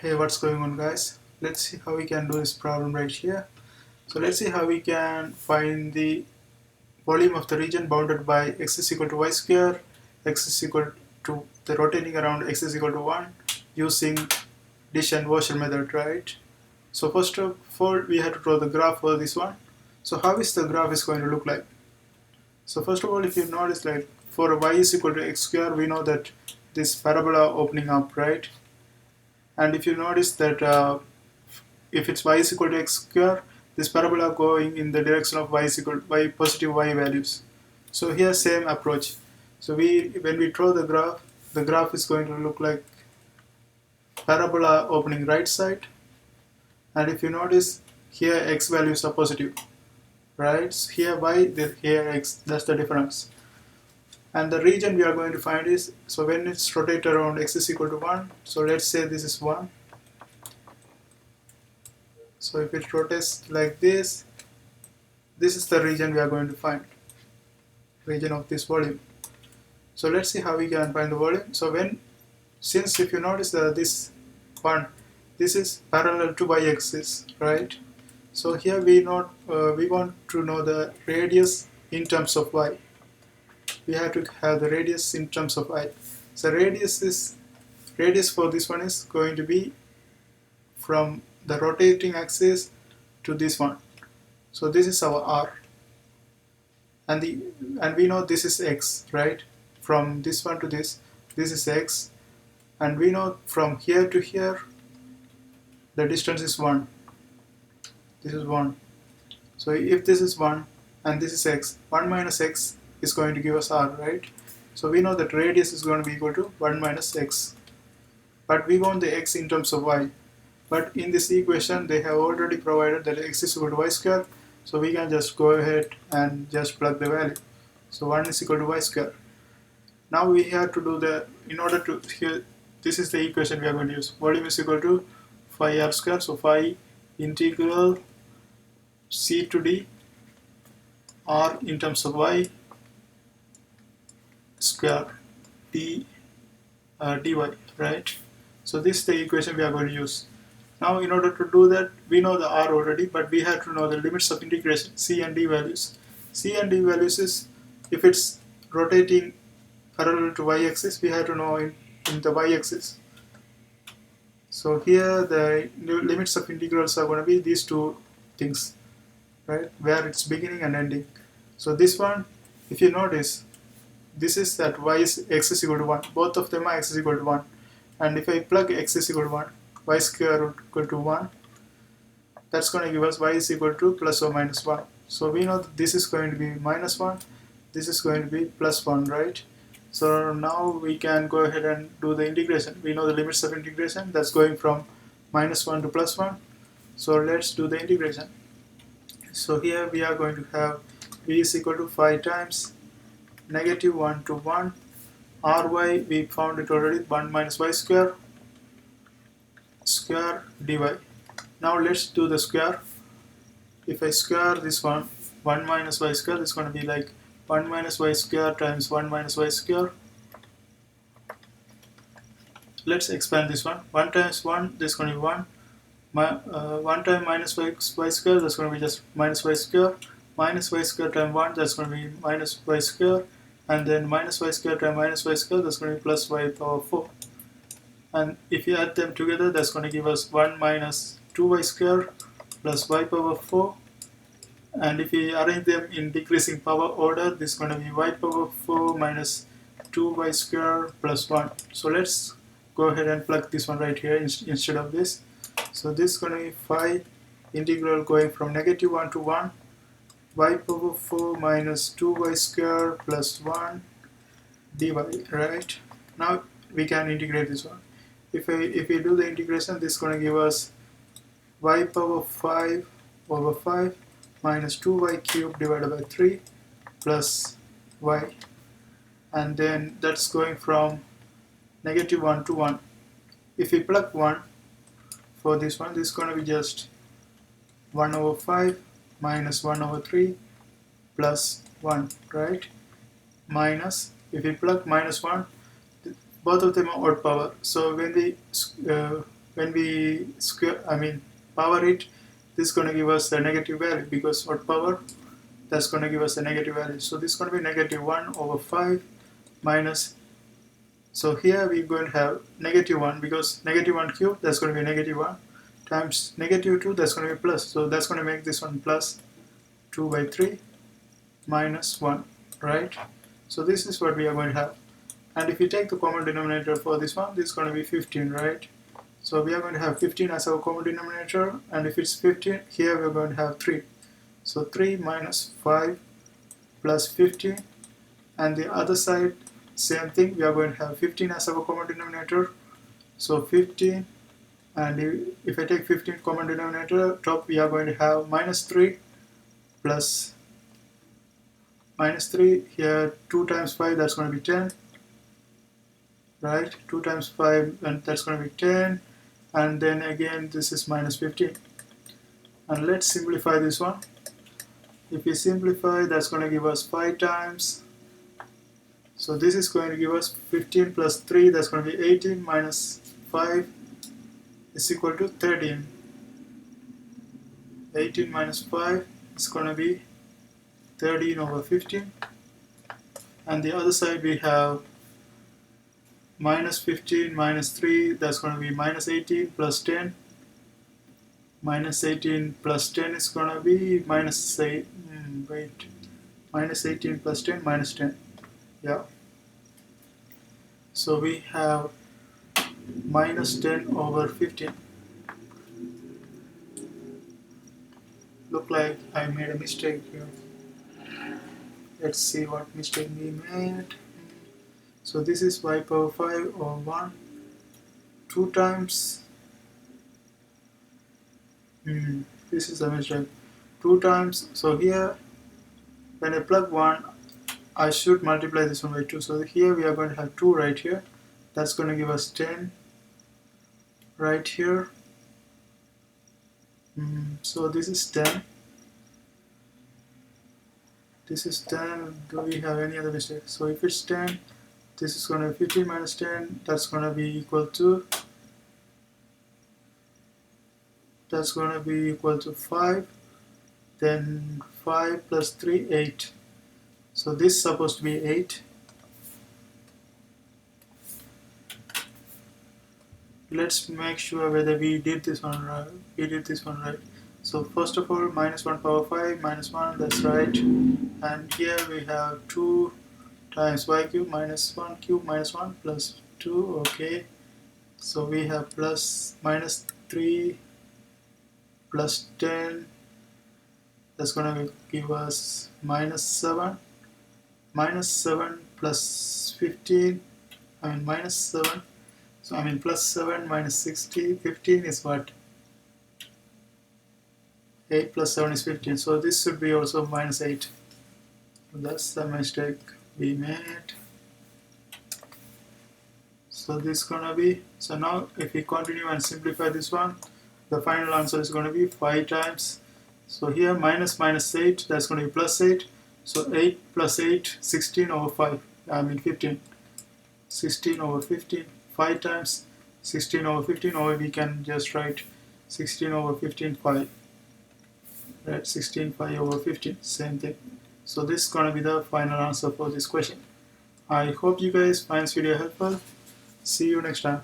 Hey, what's going on, guys? Let's see how we can do this problem right here. So let's see how we can find the volume of the region bounded by x is equal to y square, x is equal to the rotating around x is equal to 1 using dish and washer method, right? So first of all, we have to draw the graph for this one. So how is the graph is going to look like? So first of all, if you notice, like for y is equal to x square, we know that this parabola opening up, right? And if you notice that if it's y is equal to x square, this parabola going in the direction of y is equal to y positive y values. So here same approach. So when we draw the graph is going to look like parabola opening right side, and if you notice here x values are positive, right? So here y, here x, that's the difference. And the region we are going to find is, so when it's rotated around x is equal to 1, so let's say this is 1. So if it rotates like this is the region we are going to find, region of this volume. So let's see how we can find the volume. So since if you notice that this one, this is parallel to y-axis, right? So here we want to know the radius in terms of y. We have to have the radius in terms of y. So radius for this one is going to be from the rotating axis to this one. So this is our r, and we know this is x, right? From this one to this is x, and we know from here to here the distance is 1. This is 1. So if this is 1 and this is x, 1 minus x is going to give us r, right? So we know that radius is going to be equal to 1 minus x, but we want the x in terms of y. But in this equation they have already provided that x is equal to y square, so we can just go ahead and just plug the value. So 1 is equal to y square. Now we have to do in order to, here, this is the equation we are going to use. Volume is equal to phi r square, so phi integral c to d r in terms of y square dy, right? So this is the equation we are going to use. Now in order to do that, we know the r already, but we have to know the limits of integration, c and d values. C and d values is, if it's rotating parallel to y-axis, we have to know in the y-axis. So here the limits of integrals are going to be these two things, right, where it's beginning and ending. So this one, if you notice, this is that x is equal to 1. Both of them are x is equal to 1. And if I plug x is equal to 1, y square equal to 1, that's going to give us y is equal to plus or minus 1. So we know that this is going to be minus 1, this is going to be plus 1, right? So now we can go ahead and do the integration. We know the limits of integration, that's going from minus 1 to plus 1. So let's do the integration. So here we are going to have v is equal to 5 times negative 1 to 1 ry, we found it already, 1 minus y square dy. Now let's do the square. If I square this one, 1 minus y square, it's going to be like 1 minus y square times 1 minus y square. Let's expand this one. 1 times 1, this is going to be 1. 1 times minus y square, that's going to be just minus y square. Minus y square times 1, that's going to be minus y square. And then minus y square times minus y square, that's going to be plus y power 4. And if you add them together, that's going to give us 1 minus 2y square plus y power 4. And if we arrange them in decreasing power order, this is going to be y power 4 minus 2y square plus 1. So let's go ahead and plug this one right here instead of this. So this is going to be phi integral going from negative 1 to 1, y power 4 minus 2y square plus 1 dy, right? Now we can integrate this one. If we do the integration, this is going to give us y power 5 over 5 minus 2y cubed divided by 3 plus y, and then that's going from negative 1 to 1. If we plug 1 for this one, this is going to be just 1 over 5 minus 1 over 3 plus 1, right? Minus, if we plug minus 1, both of them are odd power. So when we when we power it, this is going to give us a negative value, because what power, that's going to give us a negative value. So this is going to be negative 1 over 5 minus, so here we're going to have negative 1, because negative 1 cube, that's going to be negative 1, times negative 2, that's going to be plus, so that's going to make this one plus 2 by 3 minus 1, right? So this is what we are going to have. And if we take the common denominator for this one, this is going to be 15, right? So we are going to have 15 as our common denominator, and if it's 15, here we are going to have 3. So 3 minus 5 plus 15, and the other side, same thing, we are going to have 15 as our common denominator. So 15, and if I take 15 common denominator, top we are going to have minus 3 plus minus 3, here 2 times 5, that's going to be 10, right? 2 times 5, and that's going to be 10, and then again this is minus 15. And let's simplify this one. If we simplify, that's going to give us 5 times, so this is going to give us 15 plus 3, that's going to be 18, minus 5 is equal to 13. 18 minus 5 is going to be 13 over 15, and the other side we have minus 15 minus 3, that's going to be minus 18 plus 10. Minus 18 plus 10 is going to be minus 8, minus 18 plus 10 minus 10, yeah. So we have minus 10 over 15. Look like I made a mistake here. Let's see what mistake we made. So this is y power 5 over 1, 2 times, this is a mistake, 2 times, so here when I plug 1, I should multiply this one by 2, so here we are going to have 2 right here, that's going to give us 10 right here. So this is 10, this is 10, do we have any other mistake? So if it's 10, this is going to be 15 minus 10, that's going to be equal to, that's going to be equal to 5, then 5 plus 3, 8. So this is supposed to be 8. Let's make sure whether we did this one right. We did this one right. So first of all, minus 1 power 5 minus 1, that's right. And here we have 2 times y cube minus 1 cube minus 1 plus 2, okay. So we have plus minus 3 plus 10, that's going to give us minus 7. Minus 7 plus 15, minus 7, so plus 7 minus 60, 15 is what? 8 plus 7 is 15, so this should be also minus 8. That's the mistake we made. So this is gonna be, so now if we continue and simplify this one, the final answer is going to be 5 times, so here minus minus 8, that's going to be plus 8, so 8 plus 8, 16 over 5, 15, 16 over 15, 5 times 16 over 15, or we can just write 16 over 15, 5, right, 16, 5 over 15, same thing. So this is going to be the final answer for this question. I hope you guys find this video helpful. See you next time.